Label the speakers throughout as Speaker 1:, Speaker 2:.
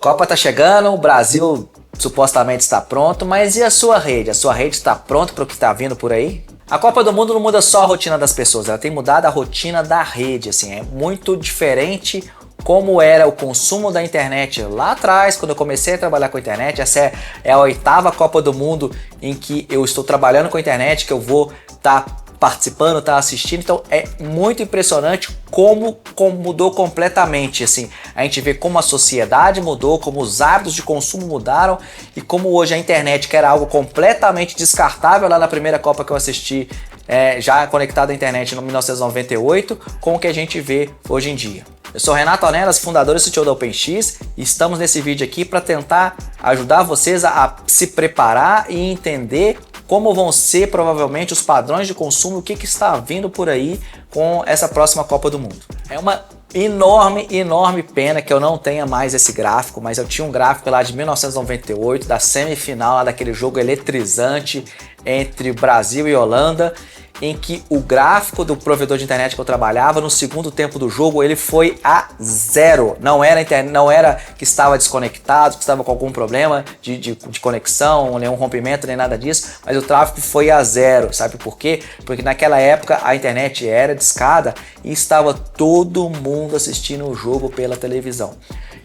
Speaker 1: Copa tá chegando, o Brasil supostamente está pronto, mas e a sua rede? A sua rede está pronta para o que está vindo por aí? A Copa do Mundo não muda só a rotina das pessoas, ela tem mudado a rotina da rede, assim, é muito diferente como era o consumo da internet lá atrás, quando eu comecei a trabalhar com a internet. Essa é a 8ª Copa do Mundo em que eu estou trabalhando com a internet, que eu vou estar participando, assistindo. Então é muito impressionante como mudou completamente, assim. A gente vê como a sociedade mudou, como os hábitos de consumo mudaram e como hoje a internet, que era algo completamente descartável lá na primeira Copa que eu assisti, já conectado à internet em 1998, com o que a gente vê hoje em dia. Eu sou Renato Ornelas, fundador e CTO da OpenX, e estamos nesse vídeo aqui para tentar ajudar vocês a se preparar e entender como vão ser provavelmente os padrões de consumo, o que está vindo por aí com essa próxima Copa do Mundo. É uma enorme pena que eu não tenha mais esse gráfico, mas eu tinha um gráfico lá de 1998, da semifinal, lá daquele jogo eletrizante entre Brasil e Holanda, em que o gráfico do provedor de internet que eu trabalhava, no segundo tempo do jogo, ele foi a 0. Não era que estava desconectado, que estava com algum problema de conexão, nenhum rompimento, nem nada disso, mas o tráfego foi a 0. Sabe por quê? Porque naquela época a internet era discada e estava todo mundo assistindo o jogo pela televisão.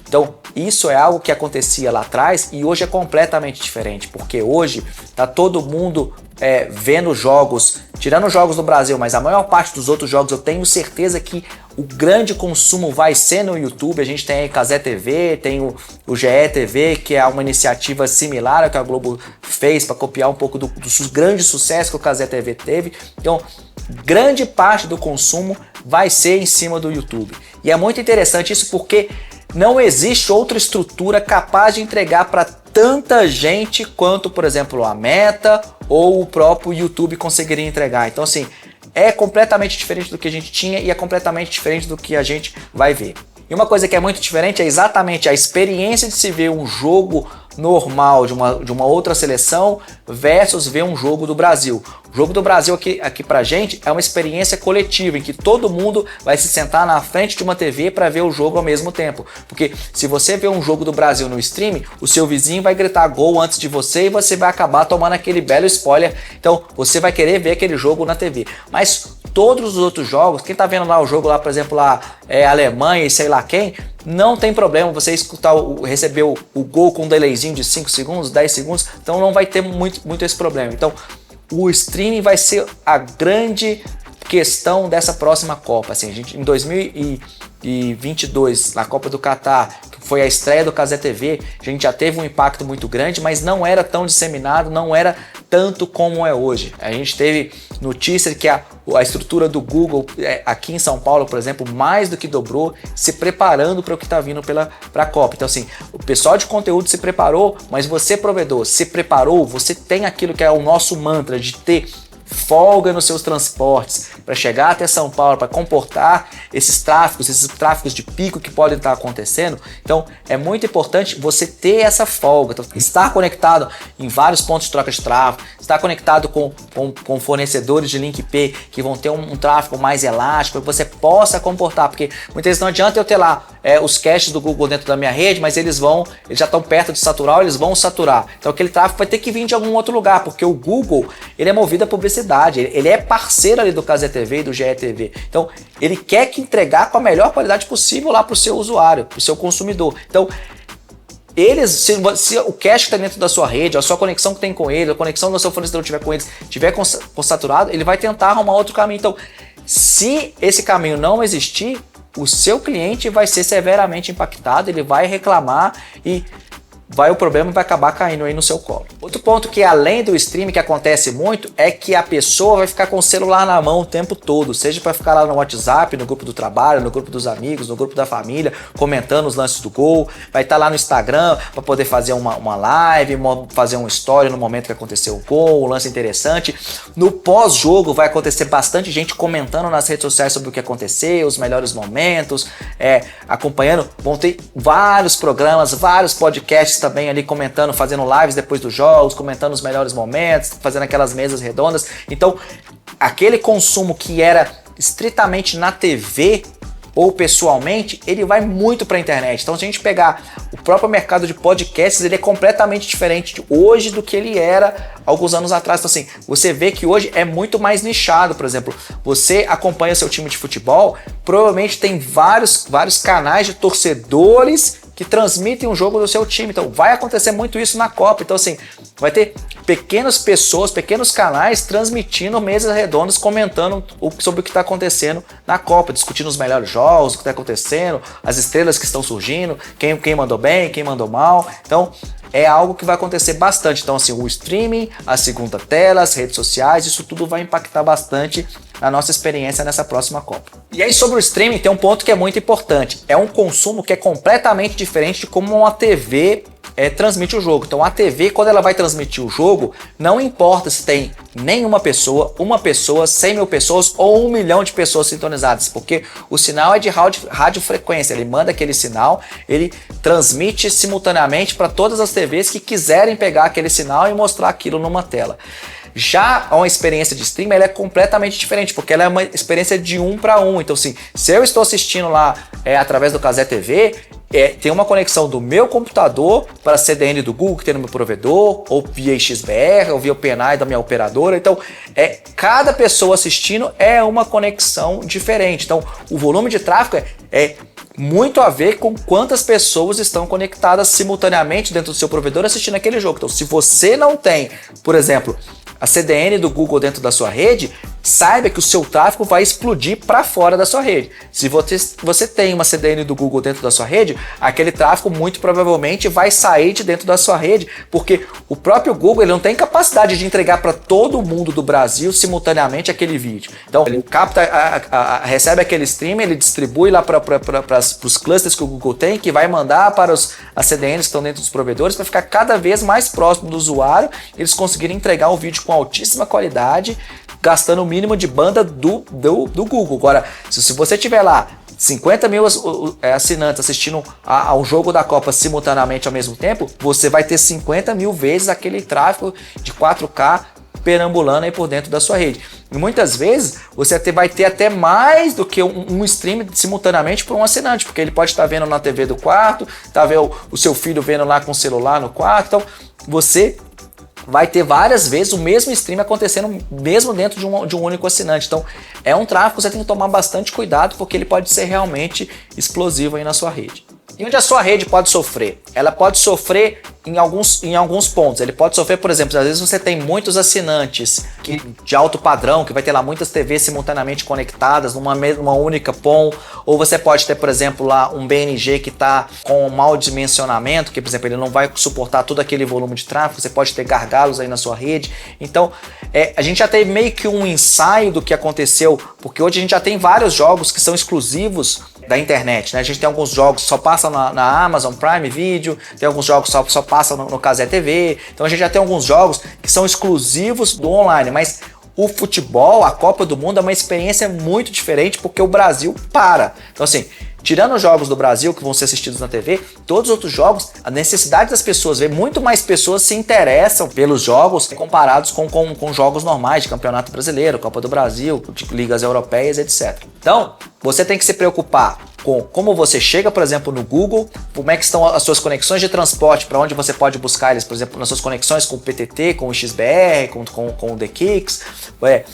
Speaker 1: Então, isso é algo que acontecia lá atrás e hoje é completamente diferente, porque hoje tá todo mundo vendo jogos, tirando os jogos do Brasil, mas a maior parte dos outros jogos eu tenho certeza que o grande consumo vai ser no YouTube. A gente tem a Cazé TV, tem o GE TV, que é uma iniciativa similar ao que a Globo fez para copiar um pouco dos grandes sucessos que o Cazé TV teve. Então, grande parte do consumo vai ser em cima do YouTube. E é muito interessante isso porque não existe outra estrutura capaz de entregar para tanta gente quanto, por exemplo, a Meta ou o próprio YouTube conseguiria entregar. Então, assim, é completamente diferente do que a gente tinha e é completamente diferente do que a gente vai ver. E uma coisa que é muito diferente é exatamente a experiência de se ver um jogo normal de uma outra seleção versus ver um jogo do Brasil. O jogo do Brasil aqui pra gente é uma experiência coletiva, em que todo mundo vai se sentar na frente de uma TV para ver o jogo ao mesmo tempo. Porque se você vê um jogo do Brasil no streaming, o seu vizinho vai gritar gol antes de você e você vai acabar tomando aquele belo spoiler. Então você vai querer ver aquele jogo na TV. Mas todos os outros jogos, quem tá vendo lá o jogo lá, por exemplo, lá Alemanha e sei lá quem, não tem problema você escutar, receber o gol com um delayzinho de 5 segundos, 10 segundos, então não vai ter muito esse problema. Então o streaming vai ser a grande questão dessa próxima Copa. Assim, a gente, em 2022, na Copa do Catar, que foi a estreia do Cazé TV, a gente já teve um impacto muito grande, mas não era tão disseminado, não era tanto como é hoje. A gente teve notícia que a estrutura do Google aqui em São Paulo, por exemplo, mais do que dobrou, se preparando para o que está vindo para a Copa. Então, assim, o pessoal de conteúdo se preparou, mas você, provedor, se preparou, você tem aquilo que é o nosso mantra de ter folga nos seus transportes para chegar até São Paulo, para comportar esses tráfegos de pico que podem estar acontecendo. Então é muito importante você ter essa folga, então, estar conectado em vários pontos de troca de tráfego, estar conectado com fornecedores de link P que vão ter um tráfego mais elástico, para que você possa comportar, porque muitas vezes não adianta eu ter lá os caches do Google dentro da minha rede, mas eles já estão perto de saturar, ou eles vão saturar. Então aquele tráfego vai ter que vir de algum outro lugar, porque o Google ele é movido a publicidade. Ele é parceiro ali do Cazé TV e do GE TV. Então, ele quer que entregar com a melhor qualidade possível lá para o seu usuário, para o seu consumidor. Então, se o cache que está dentro da sua rede, a sua conexão que tem com ele, a conexão do seu fornecedor tiver com eles, tiver saturado, ele vai tentar arrumar outro caminho. Então, se esse caminho não existir, o seu cliente vai ser severamente impactado, ele vai reclamar e o problema vai acabar caindo aí no seu colo. Outro ponto que além do streaming que acontece muito é que a pessoa vai ficar com o celular na mão o tempo todo, seja para ficar lá no WhatsApp, no grupo do trabalho, no grupo dos amigos, no grupo da família, comentando os lances do gol, vai estar lá no Instagram para poder fazer uma live, fazer uma story no momento que aconteceu o gol, um lance interessante. No pós-jogo vai acontecer bastante gente comentando nas redes sociais sobre o que aconteceu, os melhores momentos, acompanhando, vão ter vários programas, vários podcasts também ali comentando, fazendo lives depois dos jogos, comentando os melhores momentos, fazendo aquelas mesas redondas. Então, aquele consumo que era estritamente na TV ou pessoalmente, ele vai muito para a internet. Então, se a gente pegar próprio mercado de podcasts ele é completamente diferente hoje do que ele era alguns anos atrás. Então assim, você vê que hoje é muito mais nichado. Por exemplo, você acompanha seu time de futebol, provavelmente tem vários canais de torcedores que transmitem um jogo do seu time. Então vai acontecer muito isso na Copa. Então assim, vai ter pequenas pessoas, pequenos canais transmitindo mesas redondas, comentando sobre o que está acontecendo na Copa, discutindo os melhores jogos, o que está acontecendo, as estrelas que estão surgindo, quem mandou bem, quem mandou mal. Então é algo que vai acontecer bastante. Então assim, o streaming, a segunda tela, as redes sociais, isso tudo vai impactar bastante na nossa experiência nessa próxima Copa. E aí sobre o streaming tem um ponto que é muito importante. É um consumo que é completamente diferente de como uma TV transmite o jogo. Então a TV, quando ela vai transmitir o jogo, não importa se tem nenhuma pessoa, uma pessoa, 100 mil pessoas ou 1 milhão de pessoas sintonizadas, porque o sinal é de radiofrequência, ele manda aquele sinal, ele transmite simultaneamente para todas as TVs que quiserem pegar aquele sinal e mostrar aquilo numa tela. Já uma experiência de streaming ela é completamente diferente, porque ela é uma experiência de 1 para 1. Então, assim, se eu estou assistindo lá através do Cazé TV, tem uma conexão do meu computador para a CDN do Google que tem no meu provedor, ou via XBR, ou via o PNI da minha operadora. Então, cada pessoa assistindo é uma conexão diferente. Então, o volume de tráfego é muito a ver com quantas pessoas estão conectadas simultaneamente dentro do seu provedor assistindo aquele jogo. Então, se você não tem, por exemplo, a CDN do Google dentro da sua rede, saiba que o seu tráfego vai explodir para fora da sua rede. Se você tem uma CDN do Google dentro da sua rede, aquele tráfego muito provavelmente vai sair de dentro da sua rede, porque o próprio Google ele não tem capacidade de entregar para todo mundo do Brasil simultaneamente aquele vídeo. Então ele capta, recebe aquele stream, ele distribui lá para os clusters que o Google tem, que vai mandar para as CDNs que estão dentro dos provedores para ficar cada vez mais próximo do usuário, eles conseguirem entregar o vídeo com altíssima qualidade, gastando o mínimo de banda do Google. Agora, se você tiver lá 50 mil assinantes assistindo ao jogo da Copa simultaneamente ao mesmo tempo, você vai ter 50 mil vezes aquele tráfego de 4K perambulando aí por dentro da sua rede. E muitas vezes você vai ter até mais do que um stream simultaneamente para um assinante, porque ele pode estar vendo na TV do quarto, tá vendo o seu filho vendo lá com o celular no quarto. Então você vai ter várias vezes o mesmo stream acontecendo mesmo dentro de um único assinante. Então é um tráfego que você tem que tomar bastante cuidado, porque ele pode ser realmente explosivo aí na sua rede. E onde a sua rede pode sofrer? Ela pode sofrer em alguns pontos. Ele pode sofrer, por exemplo, às vezes você tem muitos assinantes de alto padrão, que vai ter lá muitas TVs simultaneamente conectadas numa única PON, ou você pode ter, por exemplo, lá um BNG que está com um mau dimensionamento, que, por exemplo, ele não vai suportar todo aquele volume de tráfego, você pode ter gargalos aí na sua rede. Então, a gente já teve meio que um ensaio do que aconteceu, porque hoje a gente já tem vários jogos que são exclusivos da internet, né? A gente tem alguns jogos que só passam na Amazon Prime Video, tem alguns jogos que só passam no Cazé TV, então a gente já tem alguns jogos que são exclusivos do online, mas o futebol, a Copa do Mundo é uma experiência muito diferente porque o Brasil para. Então assim, tirando os jogos do Brasil que vão ser assistidos na TV, todos os outros jogos, a necessidade das pessoas, ver muito mais pessoas se interessam pelos jogos comparados com jogos normais de Campeonato Brasileiro, Copa do Brasil, de ligas europeias, etc. Então, você tem que se preocupar com como você chega, por exemplo, no Google, como é que estão as suas conexões de transporte, para onde você pode buscar eles, por exemplo, nas suas conexões com o PTT, com o XBR, com o TheKicks,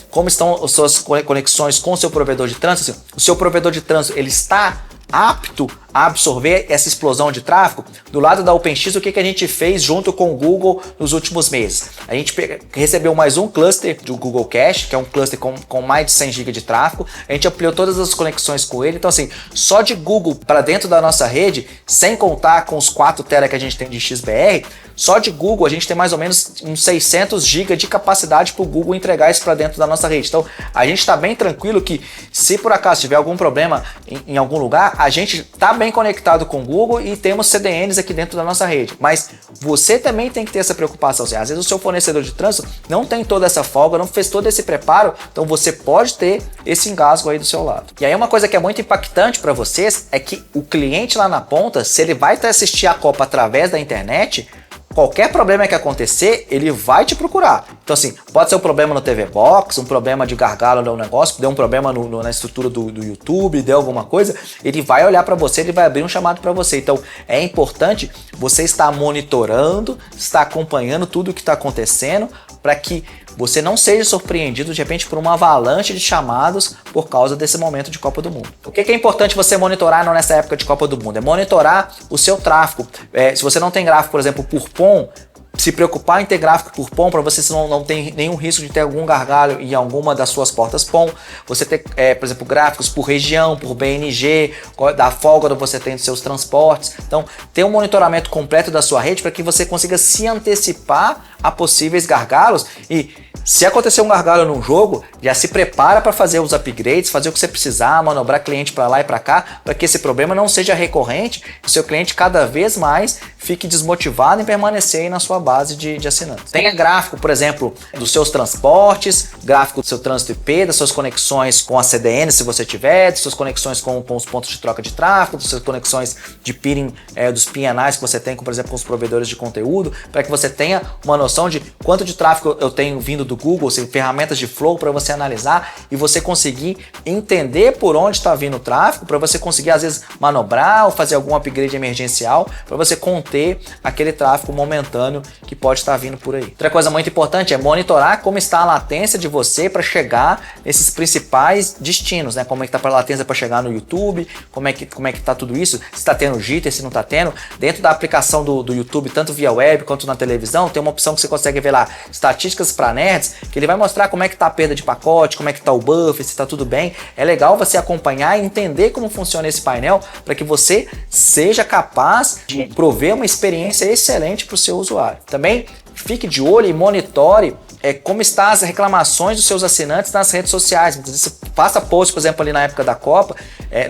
Speaker 1: como estão as suas conexões com o seu provedor de trânsito. Assim, o seu provedor de trânsito, ele está apto a absorver essa explosão de tráfego? Do lado da OpenX, o que a gente fez junto com o Google nos últimos meses? A gente recebeu mais um cluster do Google Cache, que é um cluster com mais de 100 GB de tráfego. A gente ampliou todas as conexões com ele. Então assim, só de Google para dentro da nossa rede, sem contar com os 4 TB que a gente tem de XBR, só de Google a gente tem mais ou menos uns 600 GB de capacidade para o Google entregar isso para dentro da nossa rede. Então a gente está bem tranquilo que, se por acaso tiver algum problema em algum lugar, a gente está bem conectado com o Google e temos CDNs aqui dentro da nossa rede. Mas você também tem que ter essa preocupação. Às vezes o seu fornecedor de trânsito não tem toda essa folga, não fez todo esse preparo, então você pode ter esse engasgo aí do seu lado. E aí uma coisa que é muito impactante para vocês é que o cliente lá na ponta, se ele vai assistir a Copa através da internet, qualquer problema que acontecer, ele vai te procurar. Então assim, pode ser um problema no TV Box, um problema de gargalo no negócio, deu um problema na estrutura do YouTube, deu alguma coisa, ele vai olhar para você, ele vai abrir um chamado para você. Então é importante você estar monitorando, estar acompanhando tudo o que está acontecendo, para que você não seja surpreendido de repente por uma avalanche de chamados por causa desse momento de Copa do Mundo. O que é importante você monitorar nessa época de Copa do Mundo? É monitorar o seu tráfego. Se você não tem gráfico, por exemplo, por POM, se preocupar em ter gráfico por POM para você não ter nenhum risco de ter algum gargalho em alguma das suas portas POM. Você ter, por exemplo, gráficos por região, por BNG, da folga que você tem dos seus transportes. Então, ter um monitoramento completo da sua rede para que você consiga se antecipar a possíveis gargalos e se acontecer um gargalo num jogo, já se prepara para fazer os upgrades, fazer o que você precisar, manobrar cliente para lá e para cá, para que esse problema não seja recorrente e o seu cliente cada vez mais fique desmotivado em permanecer aí na sua base de assinantes. Tenha gráfico, por exemplo, dos seus transportes, gráfico do seu trânsito IP, das suas conexões com a CDN, se você tiver, das suas conexões com os pontos de troca de tráfego, das suas conexões de peering, dos PNIs que você tem, por exemplo, com os provedores de conteúdo, para que você tenha uma noção de quanto de tráfego eu tenho vindo do Google, seja, ferramentas de flow para você analisar e você conseguir entender por onde está vindo o tráfego, para você conseguir às vezes manobrar ou fazer algum upgrade emergencial para você conter aquele tráfego momentâneo que pode estar vindo por aí. Outra coisa muito importante é monitorar como está a latência de você para chegar nesses principais destinos, né? Como é que está a latência para chegar no YouTube, como é que está tudo isso, se está tendo jitter, se não está tendo. Dentro da aplicação do YouTube, tanto via web quanto na televisão, tem uma opção que você consegue ver lá, estatísticas para nerds, que ele vai mostrar como é que tá a perda de pacote, como é que tá o buffer, se tá tudo bem. É legal você acompanhar e entender como funciona esse painel para que você seja capaz de prover uma experiência excelente para o seu usuário. Também fique de olho e monitore como estão as reclamações dos seus assinantes nas redes sociais. Muitas vezes você faça post, por exemplo, ali na época da Copa,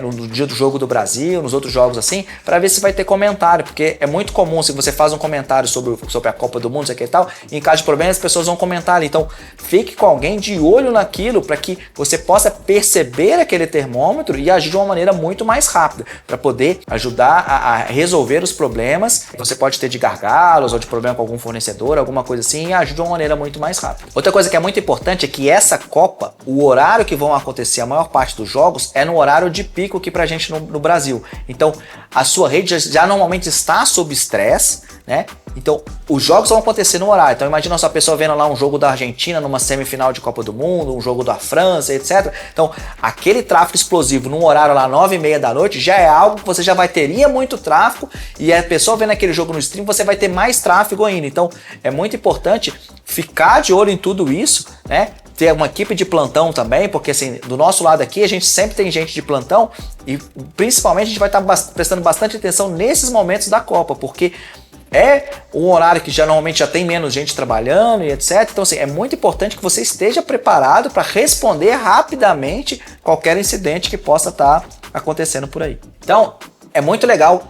Speaker 1: no dia do jogo do Brasil, nos outros jogos assim, para ver se vai ter comentário, porque é muito comum se você faz um comentário sobre a Copa do Mundo, isso aqui e tal, e em caso de problema as pessoas vão comentar ali. Então fique com alguém de olho naquilo para que você possa perceber aquele termômetro e agir de uma maneira muito mais rápida, para poder ajudar a resolver os problemas que você pode ter de gargalos ou de problema com algum fornecedor, alguma coisa assim, e agir de uma maneira muito mais rápida. Outra coisa que é muito importante é que essa Copa, o horário que vão acontecer a maior parte dos jogos é no horário de pico aqui pra gente no Brasil. Então a sua rede já normalmente está sob estresse, né? Então os jogos vão acontecer no horário. Então imagina essa pessoa vendo lá um jogo da Argentina numa semifinal de Copa do Mundo, um jogo da França, etc. Então aquele tráfego explosivo num horário lá 9h30 da noite já é algo que você já teria muito tráfego, e a pessoa vendo aquele jogo no stream você vai ter mais tráfego ainda. Então é muito importante ficar de olho em tudo isso, né? Ter uma equipe de plantão também, porque assim, do nosso lado aqui a gente sempre tem gente de plantão e principalmente a gente vai estar prestando bastante atenção nesses momentos da Copa, porque é um horário que normalmente já tem menos gente trabalhando e etc. Então assim, é muito importante que você esteja preparado para responder rapidamente qualquer incidente que possa estar acontecendo por aí. Então é muito legal,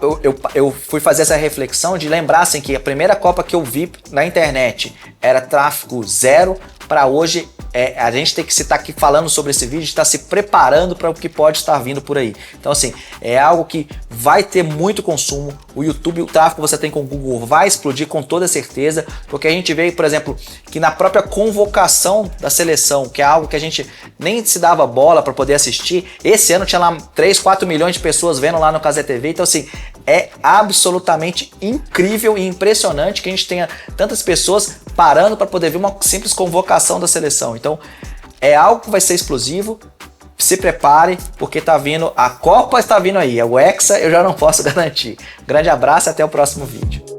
Speaker 1: eu fui fazer essa reflexão de lembrar assim, que a primeira Copa que eu vi na internet era tráfego zero, para hoje a gente tem que estar aqui falando sobre esse vídeo, estar se preparando para o que pode estar vindo por aí. Então assim, é algo que vai ter muito consumo, o YouTube, o tráfego que você tem com o Google vai explodir com toda certeza, porque a gente vê, por exemplo, que na própria convocação da seleção, que é algo que a gente nem se dava bola para poder assistir, esse ano tinha lá 3, 4 milhões de pessoas vendo lá no Cazé TV, então assim, é absolutamente incrível e impressionante que a gente tenha tantas pessoas parando para poder ver uma simples convocação da seleção. Então é algo que vai ser explosivo, se prepare, porque tá vindo, a Copa está vindo aí, o Hexa eu já não posso garantir. Grande abraço e até o próximo vídeo.